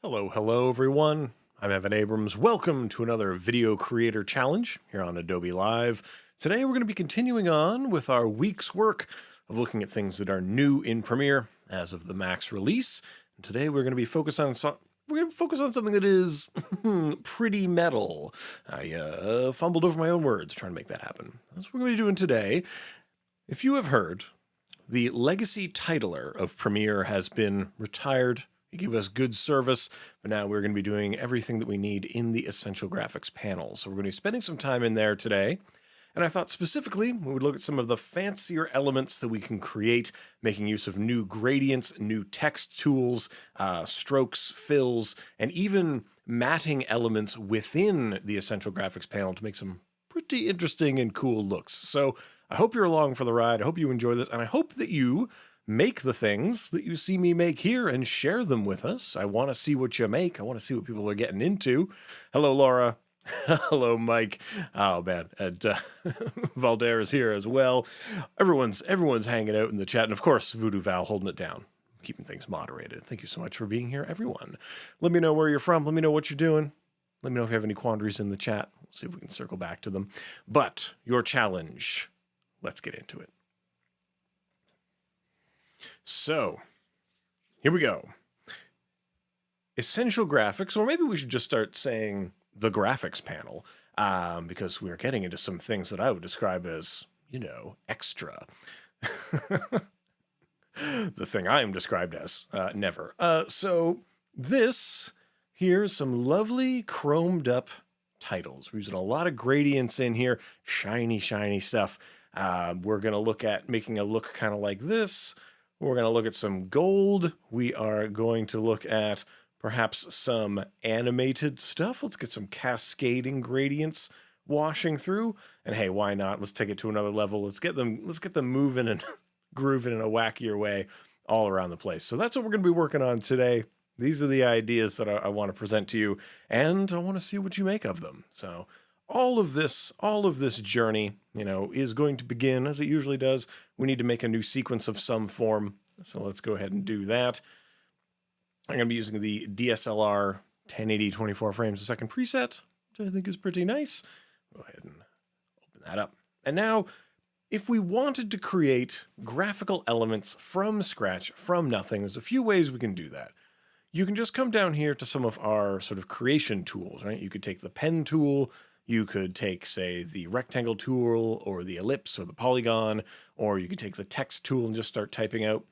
Hello everyone. I'm Evan Abrams. Welcome to another Video Creator Challenge here on Adobe Live. Today we're going to be continuing on with our week's work of looking at things that are new in Premiere as of the Max release. And today we're going to be focused on something that is pretty metal. I fumbled over my own words trying to make that happen. That's what we're going to be doing today. If you have heard, the legacy titler of Premiere has been retired. He gave us good service, but now we're going to be doing everything that we need in the Essential Graphics panel. So we're going to be spending some time in there today. And I thought specifically we would look at some of the fancier elements that we can create, making use of new gradients, new text tools, strokes, fills, and even matting elements within the Essential Graphics panel to make some pretty interesting and cool looks. So I hope you're along for the ride. I hope you enjoy this, and I hope that you make the things that you see me make here and share them with us. I want to see what you make. I want to see what people are getting into. Hello, Laura. Hello, Mike. Oh, man. And Valder is here as well. Everyone's hanging out in the chat. And, of course, Voodoo Val holding it down, keeping things moderated. Thank you so much for being here, everyone. Let me know where you're from. Let me know what you're doing. Let me know if you have any quandaries in the chat. We'll see if we can circle back to them. But your challenge, let's get into it. So, here we go. Essential Graphics, or maybe we should just start saying the graphics panel, because we're getting into some things that I would describe as, extra. The thing I am described as, never. So, this, here's some lovely chromed up titles. We're using a lot of gradients in here, shiny, shiny stuff. We're going to look at making a look kind of like this. We're going to look at some gold. We are going to look at perhaps some animated stuff. Let's get some cascading gradients washing through. And hey, why not? Let's take it to another level. Let's get them moving and grooving in a wackier way all around the place. So that's what we're going to be working on today. These are the ideas that I want to present to you, and I want to see what you make of them. So all of this journey, is going to begin as it usually does. We need to make a new sequence of some form. So let's go ahead and do that. I'm going to be using the DSLR 1080 24 frames a second preset, which I think is pretty nice. Go ahead and open that up. And now, if we wanted to create graphical elements from scratch, from nothing, there's a few ways we can do that. You can just come down here to some of our sort of creation tools, right? You could take the pen tool. You could take, say, the rectangle tool or the ellipse or the polygon, or you could take the text tool and just start typing out.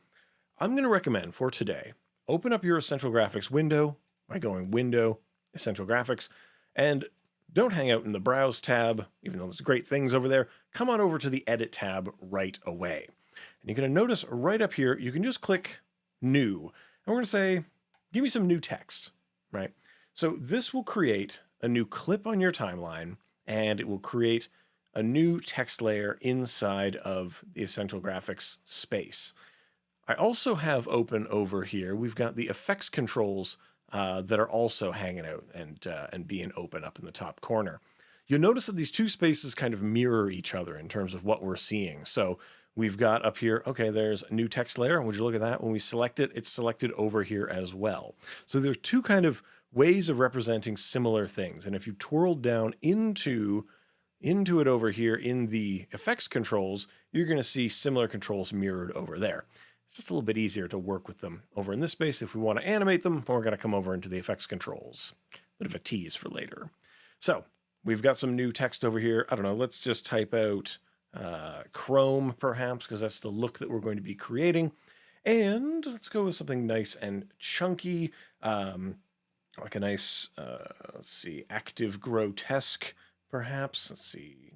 I'm going to recommend for today, open up your Essential Graphics window by going Window, Essential Graphics, and don't hang out in the Browse tab, even though there's great things over there. Come on over to the Edit tab right away. And you're going to notice right up here, you can just click New. And we're going to say, give me some new text, right? So this will create a new clip on your timeline, and it will create a new text layer inside of the Essential Graphics space. I also have open over here, we've got the effects controls that are also hanging out and being open up in the top corner. You'll notice that these two spaces kind of mirror each other in terms of what we're seeing. So we've got up here, okay, there's a new text layer. And would you look at that? When we select it, it's selected over here as well. So there are two kind of ways of representing similar things. And if you twirl down into it over here in the effects controls, you're going to see similar controls mirrored over there. It's just a little bit easier to work with them over in this space. If we want to animate them, we're going to come over into the effects controls. Bit of a tease for later. So we've got some new text over here. I don't know, let's just type out Chrome perhaps, because that's the look that we're going to be creating. And let's go with something nice and chunky, like a nice, let's see, active grotesque perhaps. Let's see.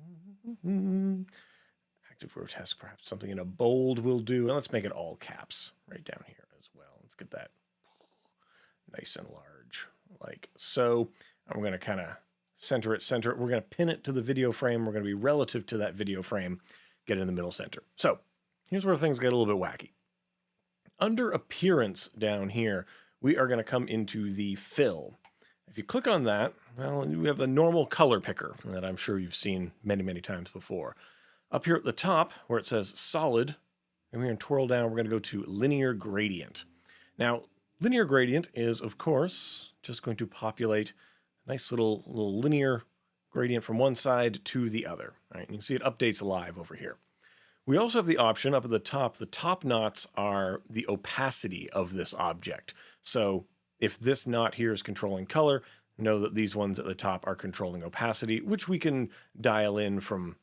Active grotesque, perhaps something in a bold will do. And let's make it all caps right down here as well. Let's get that nice and large like so. And we're going to kind of center it. We're going to pin it to the video frame. We're going to be relative to that video frame, get it in the middle center. So here's where things get a little bit wacky. Under appearance down here, we are going to come into the fill. If you click on that, well, we have the normal color picker that I'm sure you've seen many, many times before. Up here at the top where it says solid, and we're going to twirl down, we're going to go to linear gradient. Now, Linear gradient is, of course, just going to populate a nice little linear gradient from one side to the other. Right? You can see it updates live over here. We also have the option up at the top knots are the opacity of this object. So if this knot here is controlling color, know that these ones at the top are controlling opacity, which we can dial in from,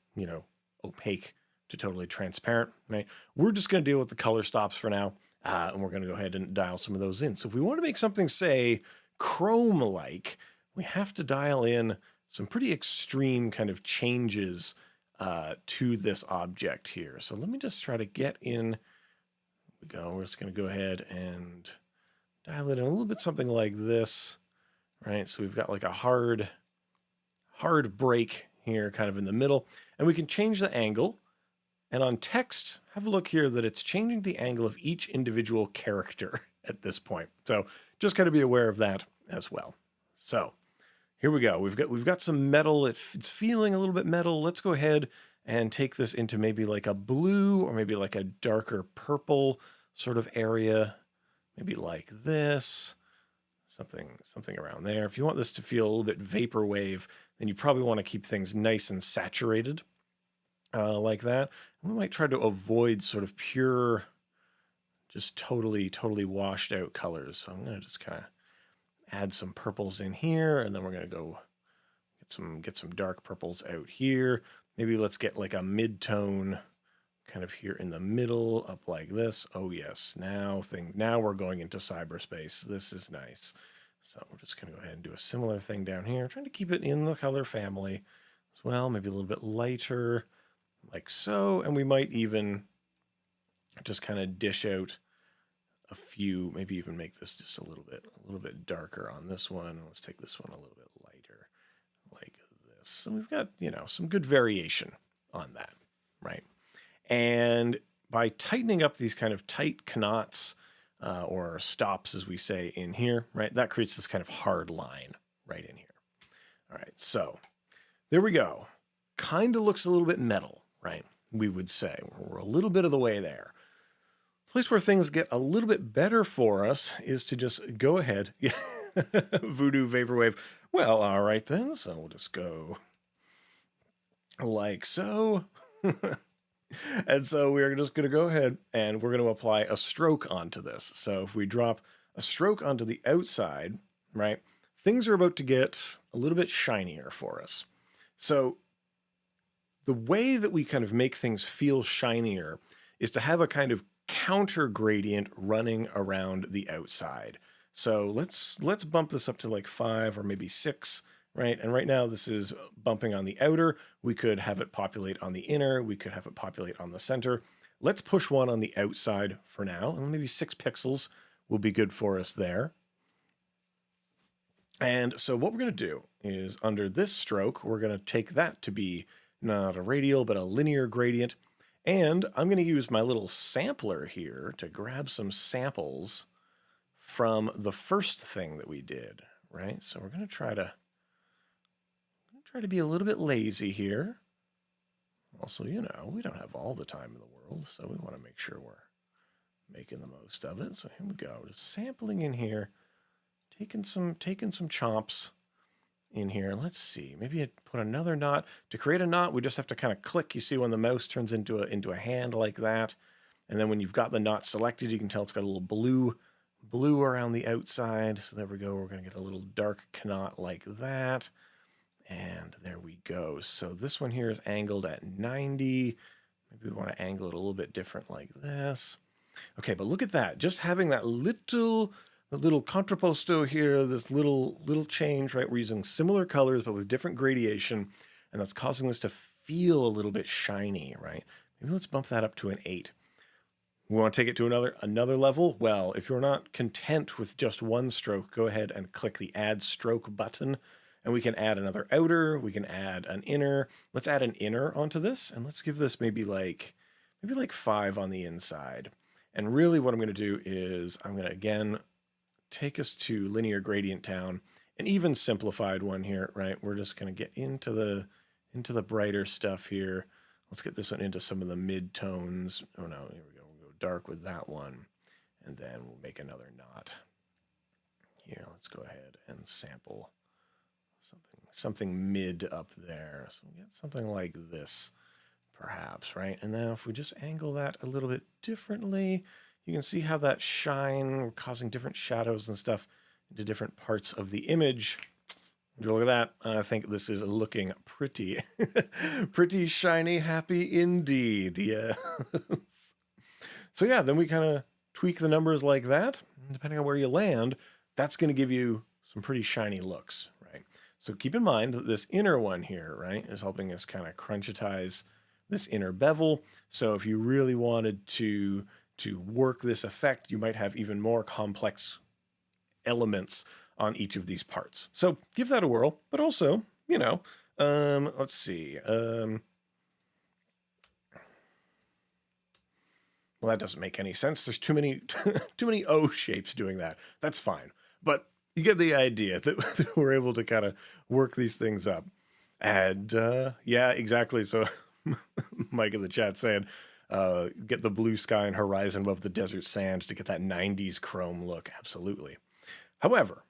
opaque to totally transparent, right? We're just going to deal with the color stops for now, and we're going to go ahead and dial some of those in. So if we want to make something, say, chrome-like, we have to dial in some pretty extreme kind of changes to this object here. So let me just try to get in. Here we go. We're just going to go ahead and dial it in a little bit, something like this, right? So we've got like a hard break here kind of in the middle, and we can change the angle. And on text, have a look here that it's changing the angle of each individual character at this point. So just got to be aware of that as well. So here we go. We've got some metal. It's feeling a little bit metal. Let's go ahead and take this into maybe like a blue or maybe like a darker purple sort of area. Maybe like this, something around there. If you want this to feel a little bit vaporwave, then you probably want to keep things nice and saturated like that. We might try to avoid sort of pure, just totally washed out colors. So I'm going to just kind of add some purples in here, and then we're going to go get some dark purples out here. Maybe let's get like a mid-tone kind of here in the middle, up like this. Oh yes, now we're going into cyberspace. This is nice. So we're just going to go ahead and do a similar thing down here, trying to keep it in the color family as well, maybe a little bit lighter, like so. And we might even just kind of dish out a few, maybe even make this just a little bit darker on this one. Let's take this one a little bit lighter, like this. So we've got, some good variation on that, right? And by tightening up these kind of tight knots or stops, as we say in here, right, that creates this kind of hard line right in here. All right, so there we go. Kind of looks a little bit metal, right? We would say we're a little bit of the way there. The place where things get a little bit better for us is to just go ahead. Voodoo Vaporwave. Well, all right then. So we'll just go like so. And so we're just going to go ahead and we're going to apply a stroke onto this. So if we drop a stroke onto the outside, right, things are about to get a little bit shinier for us. So the way that we kind of make things feel shinier is to have a kind of counter gradient running around the outside. So let's bump this up to like 5 or maybe 6. Right, and right now this is bumping on the outer. We could have it populate on the inner. We could have it populate on the center. Let's push one on the outside for now, and maybe 6 pixels will be good for us there. And so what we're going to do is under this stroke, we're going to take that to be not a radial, but a linear gradient. And I'm going to use my little sampler here to grab some samples from the first thing that we did, right? So we're going to try to be a little bit lazy here. Also, we don't have all the time in the world, so we want to make sure we're making the most of it. So here we go, just sampling in here, taking some chomps in here. Let's see, maybe I'd put another knot. To create a knot, we just have to kind of click. You see when the mouse turns into a hand like that, and then when you've got the knot selected, you can tell it's got a little blue around the outside. So there we go. We're going to get a little dark knot like that. And there we go. So this one here is angled at 90. Maybe we want to angle it a little bit different like this. Okay, but look at that. Just having that little contrapposto here, this little change, right? We're using similar colors, but with different gradation. And that's causing this to feel a little bit shiny, right? Maybe let's bump that up to an 8. We want to take it to another level? Well, if you're not content with just one stroke, go ahead and click the Add Stroke button. And we can add another outer, we can add an inner. Let's add an inner onto this, and let's give this maybe like 5 on the inside. And really what I'm going to do is I'm going to, again, take us to Linear Gradient Town, an even simplified one here, right? We're just going to get into the brighter stuff here. Let's get this one into some of the mid-tones. Oh no, here we go. We'll go dark with that one, and then we'll make another knot. Here, let's go ahead and sample something mid up there. So we get something like this, perhaps, right? And now if we just angle that a little bit differently, you can see how that shine, we're causing different shadows and stuff into different parts of the image. Would you look at that? I think this is looking pretty, pretty shiny, happy indeed. Yeah. So yeah, then we kind of tweak the numbers like that. Depending on where you land, that's going to give you some pretty shiny looks, right? So keep in mind that this inner one here, right, is helping us kind of crunchitize this inner bevel. So if you really wanted to work this effect, you might have even more complex elements on each of these parts. So give that a whirl, but also, you know, let's see. Well, that doesn't make any sense. There's too many O shapes doing that. That's fine. But you get the idea that we're able to kind of work these things up. And yeah, exactly. So Mike in the chat saying, get the blue sky and horizon above the desert sands to get that 90s chrome look. Absolutely. However,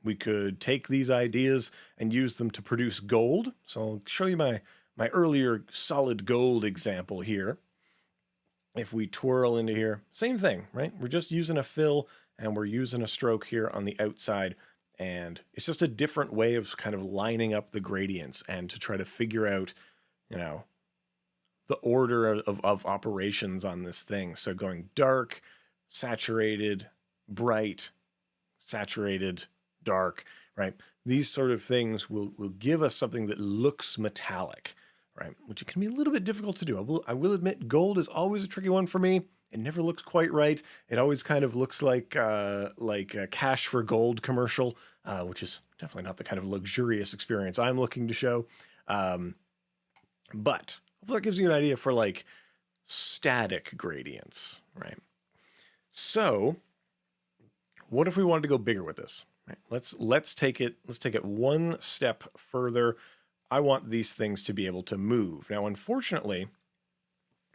we could take these ideas and use them to produce gold. So I'll show you my earlier solid gold example here. If we twirl into here, same thing, right? We're just using a fill and we're using a stroke here on the outside. And it's just a different way of kind of lining up the gradients and to try to figure out, you know, the order of operations on this thing. So going dark, saturated, bright, saturated, dark, right? These sort of things will give us something that looks metallic, right? Which it can be a little bit difficult to do. I will admit gold is always a tricky one for me. It never looks quite right. It always kind of looks like a Cash for Gold commercial, which is definitely not the kind of luxurious experience I'm looking to show. But hopefully that gives you an idea for like static gradients, right? So what if we wanted to go bigger with this? Right? Let's take it one step further. I want these things to be able to move. Now, unfortunately,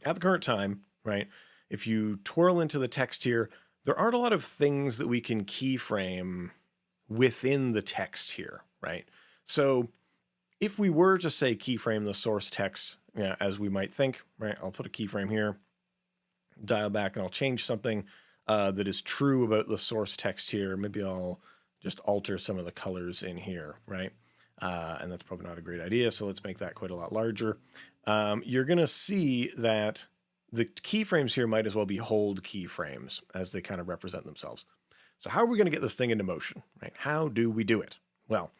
at the current time, right, if you twirl into the text here, there aren't a lot of things that we can keyframe within the text here, right? So if we were to say keyframe the source text, yeah, as we might think, right, I'll put a keyframe here, dial back, and I'll change something that is true about the source text here. Maybe I'll just alter some of the colors in here, right? And that's probably not a great idea, so let's make that quite a lot larger. You're going to see that the keyframes here might as well be hold keyframes as they kind of represent themselves. So how are we going to get this thing into motion, right? How do we do it? Well,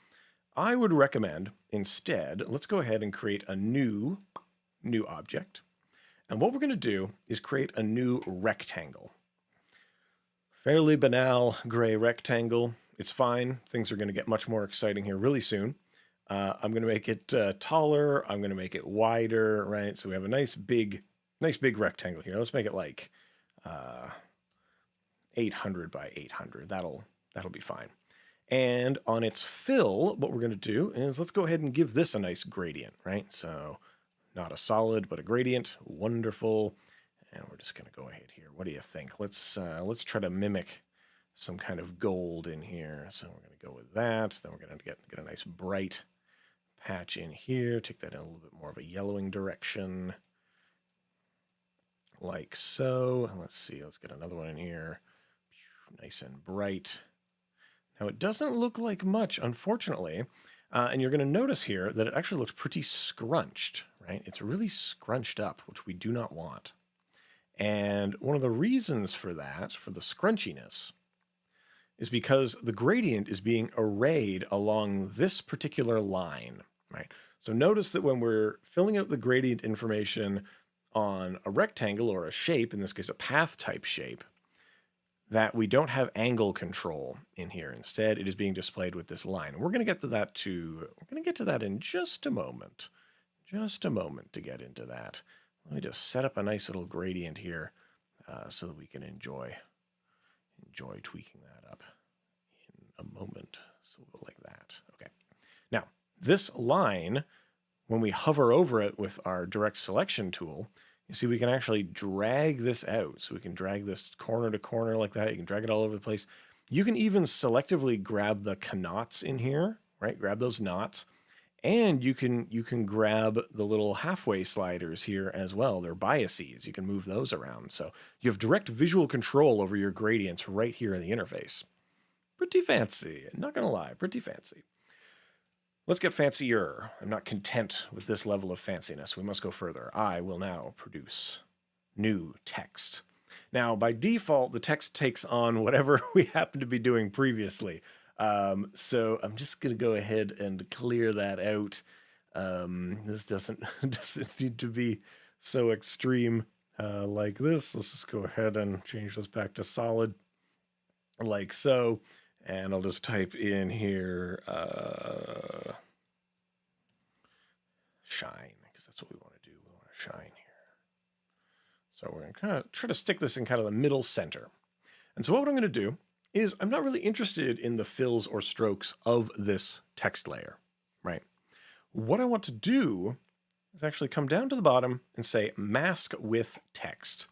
I would recommend instead, let's go ahead and create a new object. And what we're going to do is create a new rectangle. Fairly banal gray rectangle. It's fine. Things are going to get much more exciting here really soon. I'm going to make it taller. I'm going to make it wider, right? So we have a nice big rectangle here. Let's make it like 800 by 800. That'll be fine. And on its fill, what we're going to do is let's go ahead and give this a nice gradient, right? So not a solid, but a gradient. Wonderful. And we're just going to go ahead here. What do you think? Let's try to mimic some kind of gold in here. So we're going to go with that. Then we're going to get a nice bright patch in here. Take that in a little bit more of a yellowing direction. Like so. And let's see. Let's get another one in here. Nice and bright. Now it doesn't look like much, unfortunately. And you're going to notice here that it actually looks pretty scrunched, right? It's really scrunched up, which we do not want. And one of the reasons for that, for the scrunchiness, is because the gradient is being arrayed along this particular line, right? So notice that when we're filling out the gradient information on a rectangle or a shape, in this case a path type shape, that we don't have angle control in here. Instead, it is being displayed with this line. And we're going to get to that in just a moment. Just a moment to get into that. Let me just set up a nice little gradient here so that we can enjoy tweaking that up in a moment. So we'll go like that. Okay. Now, this line, when we hover over it with our direct selection tool, you see we can actually drag this out. So we can drag this corner to corner like that. You can drag it all over the place. You can even selectively grab the knots in here, right? Grab those knots. And you can grab the little halfway sliders here as well. They're biases. You can move those around. So you have direct visual control over your gradients right here in the interface. Pretty fancy. Not going to lie, pretty fancy. Let's get fancier. I'm not content with this level of fanciness. We must go further. I will now produce new text. Now, by default, the text takes on whatever we happen to be doing previously. So I'm just going to go ahead and clear that out. This doesn't need to be so extreme like this. Let's just go ahead and change this back to solid like so. And I'll just type in here shine, because that's what we want to do. We want to shine here. So we're going to kind of try to stick this in kind of the middle center. And so what I'm going to do is I'm not really interested in the fills or strokes of this text layer, right? What I want to do is actually come down to the bottom and say mask with text.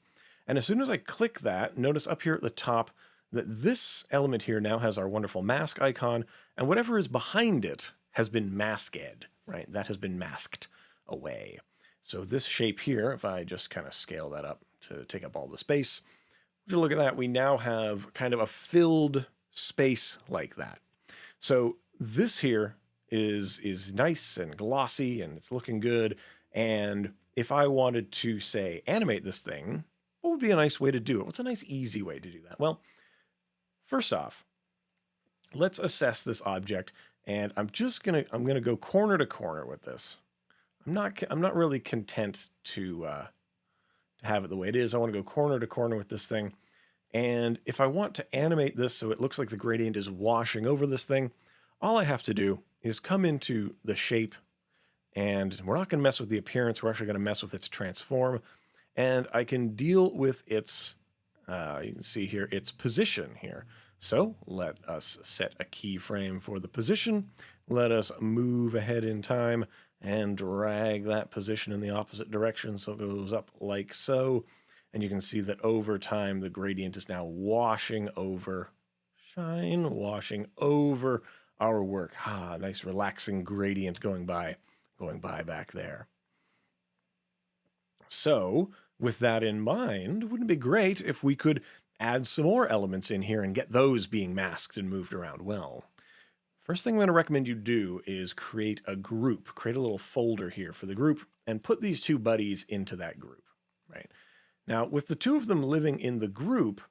And as soon as I click that, notice up here at the top that this element here now has our wonderful mask icon, and whatever is behind it has been masked, right? That has been masked away. So this shape here, if I just kind of scale that up to take up all the space, would you look at that, we now have kind of a filled space like that. So this here is nice and glossy and it's looking good. And if I wanted to, say, animate this thing, what would be a nice way to do it? What's a nice easy way to do that? Well, first off, let's assess this object, and I'm gonna go corner to corner with this. I'm not really content to have it the way it is. I want to go corner to corner with this thing. And if I want to animate this so it looks like the gradient is washing over this thing, all I have to do is come into the shape, and we're not going to mess with the appearance. We're actually going to mess with its transform, and I can deal with its, you can see here, its position here. So let us set a keyframe for the position. Let us move ahead in time and drag that position in the opposite direction so it goes up like so. And you can see that over time, the gradient is now washing over, washing over our work. Ah, nice relaxing gradient going by back there. So with that in mind, wouldn't it be great if we could add some more elements in here and get those being masked and moved around? Well, first thing I'm going to recommend you do is create a group, create a little folder here for the group, and put these two buddies into that group, right? Now, with the two of them living in the group,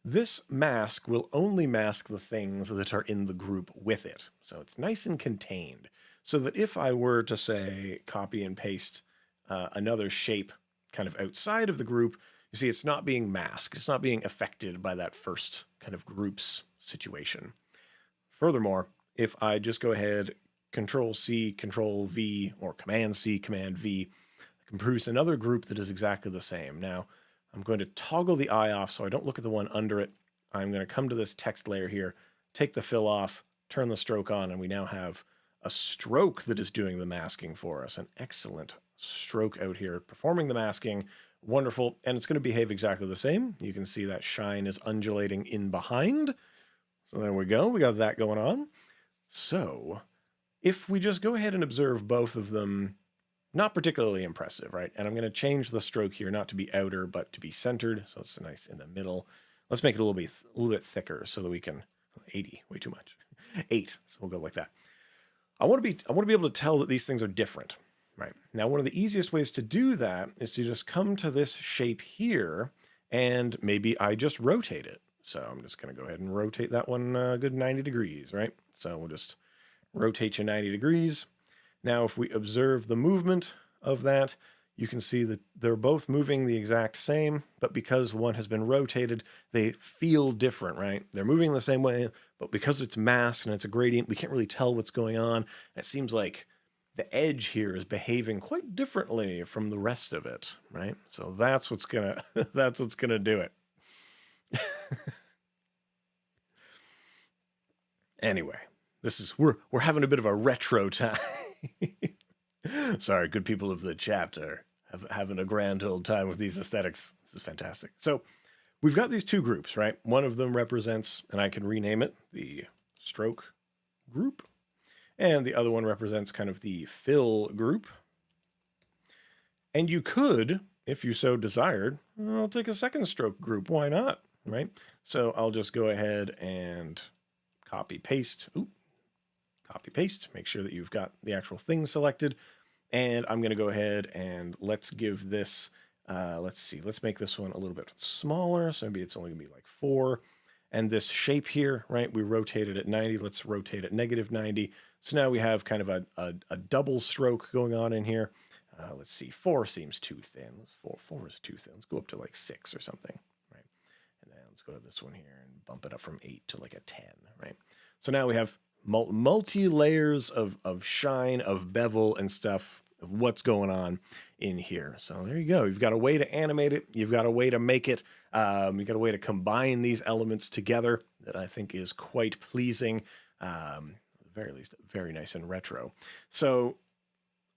this mask will only mask the things that are in the group with it. So it's nice and contained, so that if I were to, say, copy and paste another shape kind of outside of the group, you see it's not being masked. It's not being affected by that first kind of group's situation. Furthermore, if I just go ahead, Control-C, Control-V, or Command-C, Command-V, I can produce another group that is exactly the same. Now, I'm going to toggle the eye off so I don't look at the one under it. I'm going to come to this text layer here, take the fill off, turn the stroke on, and we now have a stroke that is doing the masking for us. An excellent stroke out here performing the masking. Wonderful. And it's going to behave exactly the same. You can see that shine is undulating in behind. So there we go. We got that going on. So if we just go ahead and observe both of them, not particularly impressive, right? And I'm going to change the stroke here, not to be outer, but to be centered. So it's nice in the middle. Let's make it a little bit thicker so that we can, 80, way too much. 8, so we'll go like that. I want to be able to tell that these things are different, right? Now, one of the easiest ways to do that is to just come to this shape here, and maybe I just rotate it. So I'm just going to go ahead and rotate that one a good 90 degrees, right? So we'll just rotate you 90 degrees. Now, if we observe the movement of that, you can see that they're both moving the exact same, but because one has been rotated, they feel different, right? They're moving the same way, but because it's masked and it's a gradient, we can't really tell what's going on. And it seems like the edge here is behaving quite differently from the rest of it, right? So that's what's gonna do it. Anyway, we're having a bit of a retro time. Sorry, good people of the chat are having a grand old time with these aesthetics. This is fantastic. So we've got these two groups, right? One of them represents, and I can rename it, the stroke group. And the other one represents kind of the fill group. And you could, if you so desired, I'll take a second stroke group. Why not, right? So I'll just go ahead and copy paste. Copy paste. Make sure that you've got the actual thing selected. And I'm going to go ahead and let's give this, let's see, let's make this one a little bit smaller. So maybe it's only going to be like 4. And this shape here, right, we rotated at 90. Let's rotate at -90. So now we have kind of a double stroke going on in here. Let's see, 4 seems too thin. 4 is too thin. Let's go up to like 6 or something, right? And then let's go to this one here and bump it up from 8 to like a 10, right? So now we have multi-layers of shine, of bevel and stuff, of what's going on in here. So there you go. You've got a way to animate it. You've got a way to make it. You've got a way to combine these elements together that I think is quite pleasing. At the very least, very nice and retro. So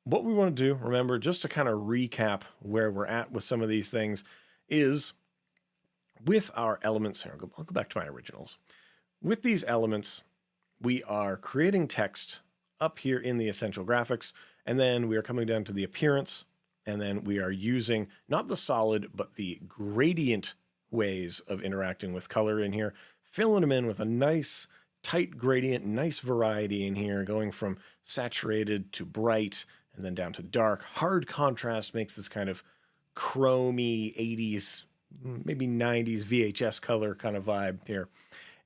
what we want to do, remember, just to kind of recap where we're at with some of these things, is with our elements here. I'll go back to my originals. With these elements, we are creating text up here in the essential graphics, and then we are coming down to the appearance, and then we are using not the solid, but the gradient ways of interacting with color in here, filling them in with a nice tight gradient, nice variety in here, going from saturated to bright, and then down to dark. Hard contrast makes this kind of chromy 80s, maybe 90s VHS color kind of vibe here.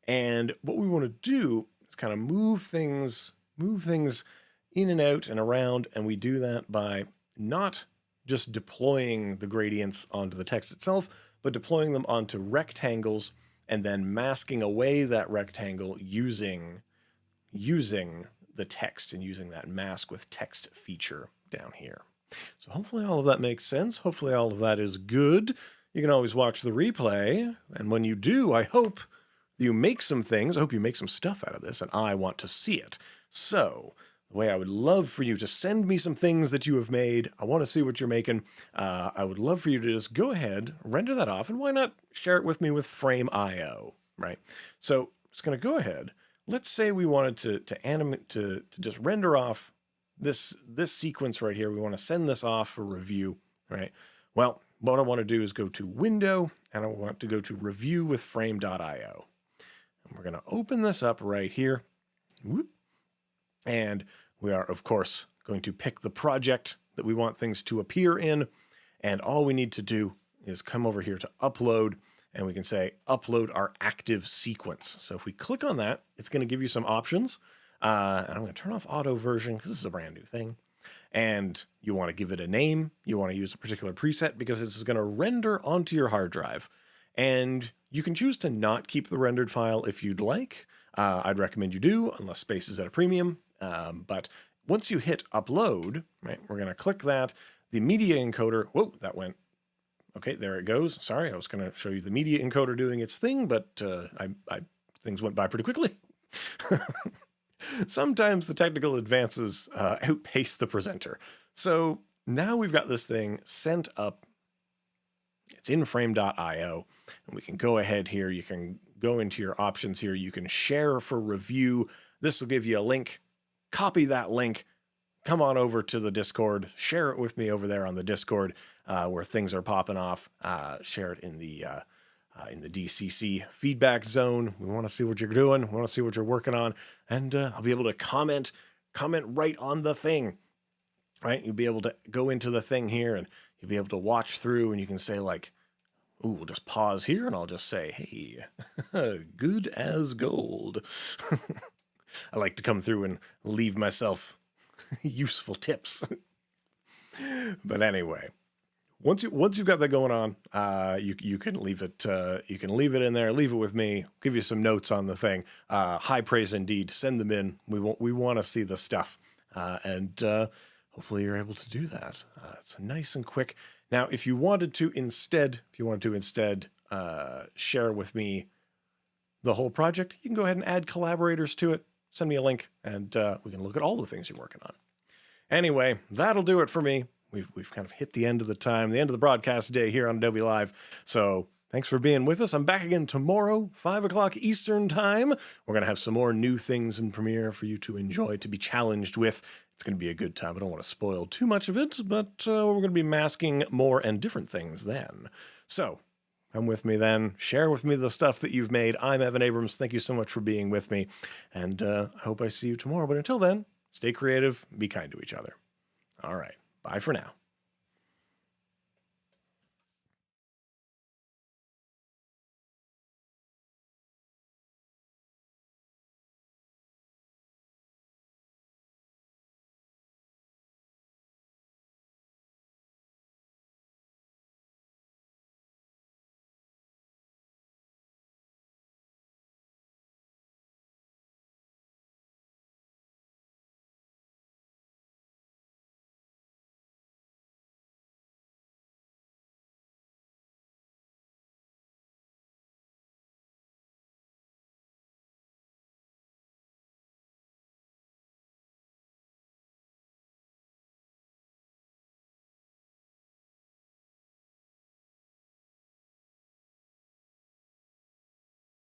And what we want to do is kind of move things in and out and around, and we do that by not just deploying the gradients onto the text itself, but deploying them onto rectangles and then masking away that rectangle using the text and using that mask with text feature down here. So hopefully all of that makes sense. Hopefully all of that is good. You can always watch the replay, and when you do, I hope you make some things. I hope you make some stuff out of this, and I want to see it. So the way I would love for you to send me some things that you have made. I want to see what you're making. I would love for you to just go ahead, render that off, and why not share it with me with Frame.io, right? So I'm just going to go ahead. Let's say we wanted to animate, to just render off this sequence right here. We want to send this off for review, right? Well, what I want to do is go to Window, and I want to go to Review with Frame.io. And we're going to open this up right here. Whoop. And we are, of course, going to pick the project that we want things to appear in. And all we need to do is come over here to Upload, and we can say Upload our active sequence. So if we click on that, it's going to give you some options. And I'm going to turn off auto version because this is a brand new thing. And you want to give it a name. You want to use a particular preset because this is going to render onto your hard drive. And you can choose to not keep the rendered file if you'd like. I'd recommend you do, unless space is at a premium. But once you hit upload, right, we're going to click that. The media encoder, whoa, that went, okay, there it goes. Sorry, I was going to show you the media encoder doing its thing, but things went by pretty quickly. Sometimes the technical advances outpace the presenter. So now we've got this thing sent up. It's in frame.io, and we can go ahead here. You can go into your options here. You can share for review. This will give you a link. Copy that link. Come on over to the Discord. Share it with me over there on the Discord where things are popping off. Share it in the DCC feedback zone. We want to see what you're doing. We want to see what you're working on. And I'll be able to comment right on the thing, right? You'll be able to go into the thing here and you'll be able to watch through, and you can say like, ooh, we'll just pause here and I'll just say, hey, good as gold. I like to come through and leave myself useful tips. But anyway, once you've got that going on, you can leave it. You can leave it in there. Leave it with me. Give you some notes on the thing. High praise indeed. Send them in. We want to see the stuff, and hopefully you're able to do that. It's nice and quick. Now, if you wanted to instead share with me the whole project, you can go ahead and add collaborators to it. Send me a link, and we can look at all the things you're working on. Anyway, that'll do it for me. We've kind of hit the end of the time, the end of the broadcast day here on Adobe Live. So Thanks for being with us. I'm back again tomorrow, 5 o'clock Eastern Time. We're going to have some more new things in Premiere for you to enjoy, to be challenged with. It's going to be a good time. I don't want to spoil too much of it, but we're going to be masking more and different things then. So come with me then. Share with me the stuff that you've made. I'm Evan Abrams. Thank you so much for being with me. And I hope I see you tomorrow. But until then, stay creative. Be kind to each other. All right. Bye for now.